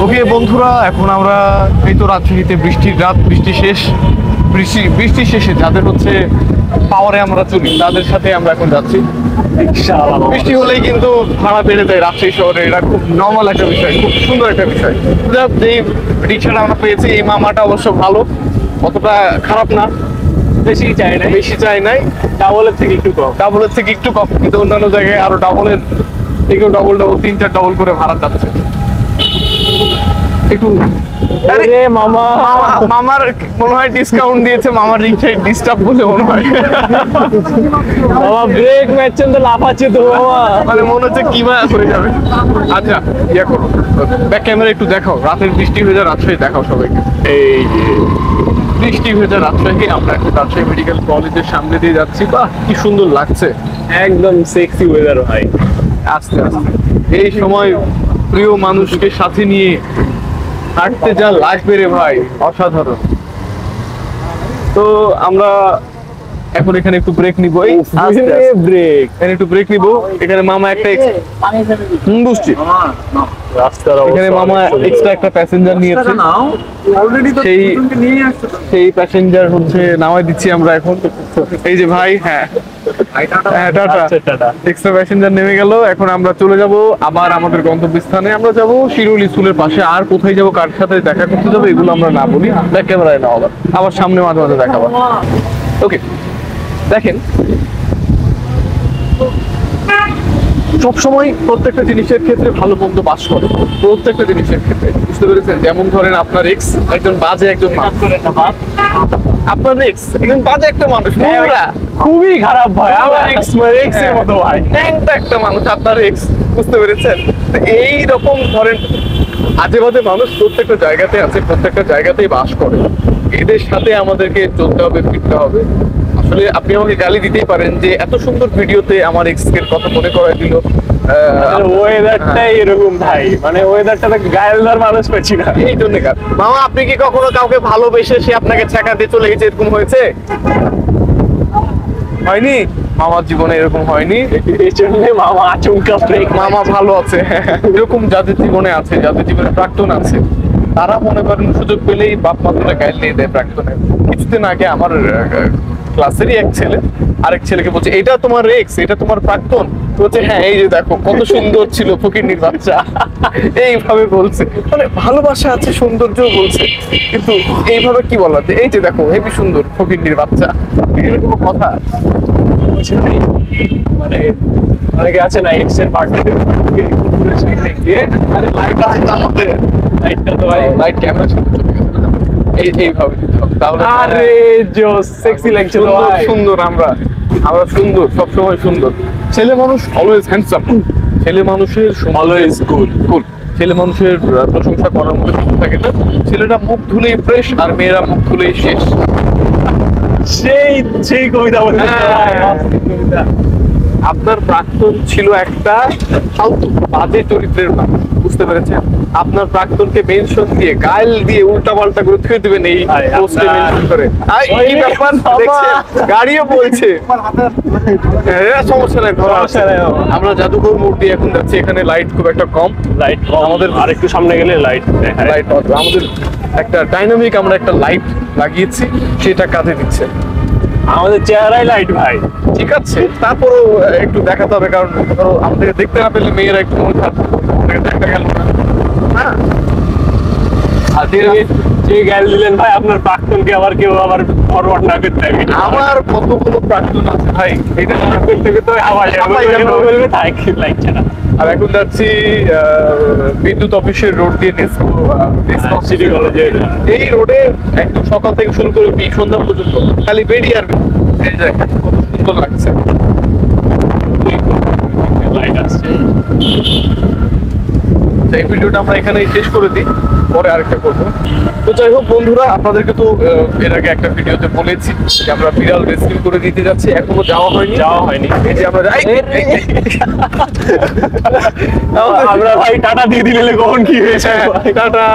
ওকে বন্ধুরা, এখন আমরা এই তো রাজশাহীতে বৃষ্টির রাত, বৃষ্টি শেষে যাদের হচ্ছে পাওয়ারে আমরা চলি তাদের সাথে আমরা এখন যাচ্ছি। বৃষ্টি হলেই কিন্তু ভাড়া বেড়ে যায় রাজশাহী শহরে, এটা খুব নর্মাল একটা বিষয়, খুব সুন্দর একটা বিষয়। যে রিক্সাটা আমরা পেয়েছি, এই মামাটা অবশ্য ভালো, অতটা খারাপ না, বেশি চাই নাই, ডাবলের থেকে একটু কম, কিন্তু অন্যান্য জায়গায় আরো ডাবলের থেকেও ডবল 3-4 ডবল করে ভাড়া যাচ্ছে। একটু মামার মনে হয় ডিসকাউন্ট দিয়েছে, মামার রিক্সায় ডিস্টার্ব বলে মনে হয়। মামা ব্রেক মারছেন তো লাফাচ্ছে তো মামা, মানে মনে হচ্ছে কি বা হয়ে যাবে। আচ্ছা ইয়া করো, ব্যাক ক্যামেরা একটু দেখাও, রাতের বৃষ্টি হয়ে যায় রাজশাহী দেখাও সবাইকে। এই যে বৃষ্টি হয়ে যায় রাজশাহী, আমরা এখন রাজশাহী মেডিকেল কলেজের সামনে দিয়ে যাচ্ছি। বাহ কি সুন্দর লাগছে, একদম সেক্সি ওয়েদার ভাই। আস্তে আস্তে এই সময় প্রিয় মানুষকে সাথে নিয়ে হাঁটতে যা লাগবে রে ভাই, অসাধারণ। তো আমরা এখন এখানে একটু ব্রেক নিবো, ব্রেক একটু ব্রেক নিবো। এখানে মামা একটা বুঝছি, এখানে মামা এক্সট্রা একটা প্যাসেঞ্জার নিয়েছে, সেই প্যাসেঞ্জার হচ্ছে নামাই দিচ্ছি আমরা এখন। এই যে ভাই, হ্যাঁ টাটা, এক্সট্রা প্যাসেঞ্জার নেমে গেল। এখন আমরা চলে যাব আবার আমাদের গন্তব্যস্থানে। আমরা যাব শিরুল স্কুলের পাশে। আর কোথায় যাব, কার সাথে দেখা করতে যাবো, এগুলো আমরা না বলি, ব্যাক ক্যামেরায় না, আবার সামনে মাঝে মাঝে দেখাবো। ওকে, দেখেন সবসময় প্রত্যেকটা জিনিসের ক্ষেত্রে ভালো মন্দ বাস করে, প্রত্যেকটা জিনিসের ক্ষেত্রে, বুঝতে পেরেছেন? যেমন ধরেন আপনার এক্স একজন বাজে একজন মানুষ, আপনার এক্স একজন বাজে একটা মানুষ, খুবই খারাপ ভাই, আমার এক্স এর মতো ভাই, একটা মানুষ আপনার এক্স, বুঝতে পেরেছেন? এই রকম ধরেন আজে বাজে মানুষ প্রত্যেকটা জায়গাতে আছে, প্রত্যেকটা জায়গাতেই বাস করে। এদের সাথে আমাদেরকে চলতে হবে, ফিরতে হবে। আসলে আপনি আমাকে গালি দিতেই পারেন যে এত সুন্দর ভিডিওতে আমার এক্স এর কথা মনে করাই দিল, ওয়েদারটাই এরকম ভাই, মানে ওয়েদারটাতে গায়ে দেওয়ার মানুষ পাচ্ছি না, এই জন্য। মামা আপনি কি কখনো কাউকে ভালোবেসে সে আপনাকে ছেঁকা দিয়ে চলে গেছে, এরকম হয়েছে? হয়নি? মামার জীবনে এরকম হয়নি, এই জন্য মামা আচমকা ব্রেক। মামা ভালো আছে। এরকম যাদের জীবনে আছে, যাদের জীবনে প্রাক্তন আছে, তারা মনে করেন সুযোগ পেলেই বাপ মা তুলে গাইল দিয়ে দেয় প্রাক্তনের। কিছুদিন আগে আমার ক্লাসেরই এক ছেলে আরেক ছেলেকে বলছে, এটা তোমার এক্স, এটা তোমার প্রাক্তন? বলছে হ্যাঁ, এই যে দেখো কত সুন্দর ছিল ফকিন্নির বাচ্চা, এইভাবে বলছে। মানে ভালোবাসা আছে, সৌন্দর্য বলছে, কিন্তু এইভাবে কি বলাতে, এই যে দেখো হেবি সুন্দর ফকিন্নির বাচ্চা, এরকম কথা। মানে অনেকে আছে না এক্স এর পার্টনার লাইট ক্যামেরা এইভাবে তাহলে আরে জোস সেক্সি লাগছে তো ভাই। সুন্দর, আমরা সুন্দর, সবসময় সুন্দর। ছেলে মানুষ অলওয়েজ হ্যান্ডসাম, ছেলে মানুষের অলওয়েজ কুল। ছেলে মানুষের প্রশংসা করার মতো কিছু থাকে না। ছেলেরা মুখ ধুলেই ফ্রেশ, আর মেয়েরা মুখ ধুলেই শেষ। সেই কবিতা বলতে আপনার প্রাক্তন ছিল একটা ফালতু বাজে চরিত্রের মানুষ, বুঝতে পেরেছেন? আপনার প্রাক্তনকে মেনশন দিয়ে গাইল দিয়ে উল্টা পাল্টা করে থুয়ে দিবেন এই পোস্টে মেনশন করে। এই ব্যাপার দেখছেন, গাড়িও বলছে, সমস্যা নাই, আমরা জাদুঘর মোড় দিয়ে এখন যাচ্ছি। এখানে লাইট খুব একটা কম, আমাদের আরেকটু সামনে গেলে লাইট আমাদের একটা ডাইনামিক, আমরা একটা লাইট লাগিয়েছি, সেটা কাজে দিচ্ছে। আমাদের চেহারায় লাইট ভাই, ঠিক আছে, তারপরেও একটু দেখাতে হবে, কারণ আমাদেরকে দেখতে না পেলে মেয়েরা একটু মনে থাকবে, দেখা গেল না। হ্যাঁ, আর যে গাল দিলেন ভাই আপনার প্রাক্তনকে আবার কেউ আবার ফরওয়ার্ড না করতে হবে। আমার কতগুলো প্রাক্তন আছে ভাই, এটা না করতে তো আবার বলবে থাক লাগছে না। আর এখন যাচ্ছি বিদ্যুৎ অফিসের রোড দিয়ে সিটি কলেজে। এই রোডে একদম সকাল থেকে শুরু করে সন্ধ্যা পর্যন্ত খালি বেরিয়ে আর কত সুন্দর লাগছে, লাইট আসছে। এই ভিডিওটা আমরা এখানেই শেষ করে দিই, পরে আরেকটা করবো। তো যাই হোক বন্ধুরা, আপনাদেরকে তো এর আগে একটা ভিডিওতে বলেছি যে আমরা বিড়াল রেস্কিউ করে দিতে যাচ্ছি, এখনো যাওয়া হয়নি। এই যে আমরা আমরা ভাই টাটা দিয়ে দিলে কখন কি হয়েছে, টাটা।